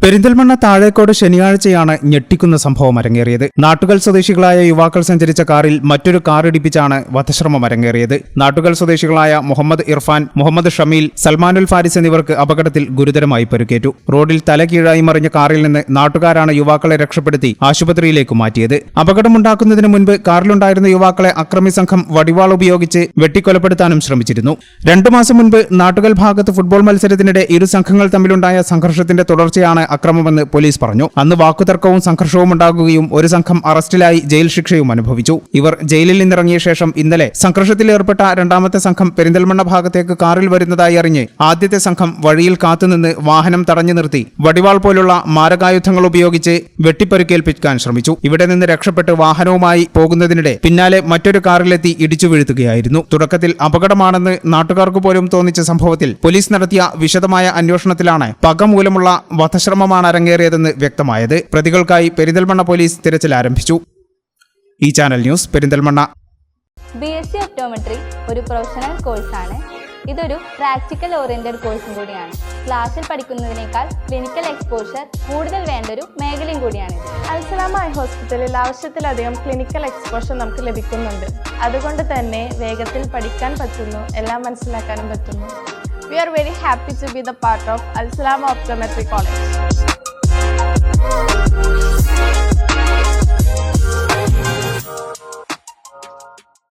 പെരിന്തൽമണ്ണ താഴേക്കോട് ശനിയാഴ്ചയാണ് ഞെട്ടിക്കുന്ന സംഭവം അരങ്ങേറിയത്. നാട്ടുകൽ സ്വദേശികളായ യുവാക്കൾ സഞ്ചരിച്ച കാറിൽ മറ്റൊരു കാർ ഇടിപ്പിച്ചാണ് വധശ്രമം അരങ്ങേറിയത്. നാട്ടുകൽ സ്വദേശികളായ മുഹമ്മദ് ഇർഫാൻ, മുഹമ്മദ് ഷമീൽ, സൽമാനുൽ ഫാരിസ് എന്നിവർക്ക് അപകടത്തിൽ ഗുരുതരമായി പരിക്കേറ്റു. റോഡിൽ തലകീഴായി മറിഞ്ഞ കാറിൽ നിന്ന് നാട്ടുകാരാണ് യുവാക്കളെ രക്ഷപ്പെടുത്തി ആശുപത്രിയിലേക്ക് മാറ്റിയത്. അപകടമുണ്ടാക്കുന്നതിന് മുൻപ് കാറിലുണ്ടായിരുന്ന യുവാക്കളെ അക്രമി സംഘം വടിവാൾ ഉപയോഗിച്ച് വെട്ടിക്കൊലപ്പെടുത്താനും ശ്രമിച്ചിരുന്നു. 2 മാസം മുൻപ് നാട്ടുകൽ ഭാഗത്ത് ഫുട്ബോൾ മത്സരത്തിനിടെ ഇരു സംഘങ്ങൾ തമ്മിലുണ്ടായ സംഘർഷത്തിന്റെ തുടർച്ചയാണ് അക്രമമെന്ന് പോലീസ് പറഞ്ഞു. അന്ന് വാക്കുതർക്കവും സംഘർഷവും ഉണ്ടാകുകയും ഒരു സംഘം അറസ്റ്റിലായി ജയിൽ ശിക്ഷയും അനുഭവിച്ചു. ഇവർ ജയിലിൽ നിന്നിറങ്ങിയ ശേഷം ഇന്നലെ സംഘർഷത്തിലേർപ്പെട്ട രണ്ടാമത്തെ സംഘം പെരിന്തൽമണ്ണ ഭാഗത്തേക്ക് കാറിൽ വരുന്നതായി അറിഞ്ഞ് ആദ്യത്തെ സംഘം വഴിയിൽ കാത്തുനിന്ന് വാഹനം തടഞ്ഞു നിർത്തി വടിവാൾ പോലുള്ള മാരകായുധങ്ങൾ ഉപയോഗിച്ച് വെട്ടിപ്പരുക്കേൽപ്പിക്കാൻ ശ്രമിച്ചു. ഇവിടെ നിന്ന് രക്ഷപ്പെട്ട് വാഹനവുമായി പോകുന്നതിനിടെ പിന്നാലെ മറ്റൊരു കാറിലെത്തി ഇടിച്ചു വീഴ്ത്തുകയായിരുന്നു. തുടക്കത്തിൽ അപകടമാണെന്ന് നാട്ടുകാർക്ക് പോലും തോന്നിച്ച സംഭവത്തിൽ പോലീസ് നടത്തിയ വിശദമായ അന്വേഷണത്തിലാണ് പക മൂലമുള്ള വധശ്രമമാണ് അരങ്ങേറിയതെന്ന് വ്യക്തമായത്. പ്രതികൾക്കായി പെരിന്തൽമണ്ണ പോലീസ് തിരച്ചിൽ ആരംഭിച്ചു. ഈ channel news Perinthalmanna. BSc optometry ഒരു പ്രൊഫഷണൽ കോഴ്സാണ്. ഇതൊരു പ്രാക്ടിക്കൽ ഓറിയന്റഡ് കോഴ്സും കൂടിയാണ്. ക്ലാസ്സിൽ പഠിക്കുന്നതിനേക്കാൾ ക്ലിനിക്കൽ എക്സ്പോഷർ കൂടുതൽ വേണ്ടൊരു മേഖലയും കൂടിയാണ്. അൽസലാമ ഐ ഹോസ്പിറ്റലിൽ ആവശ്യത്തിലധികം ക്ലിനിക്കൽ എക്സ്പോഷർ നമുക്ക് ലഭിക്കുന്നുണ്ട്. അതുകൊണ്ട് തന്നെ വേഗത്തിൽ പഠിക്കാൻ പറ്റുന്നു, എല്ലാം മനസ്സിലാക്കാനും പറ്റുന്നു. We are very happy to be the part of Al Salama Optometry College.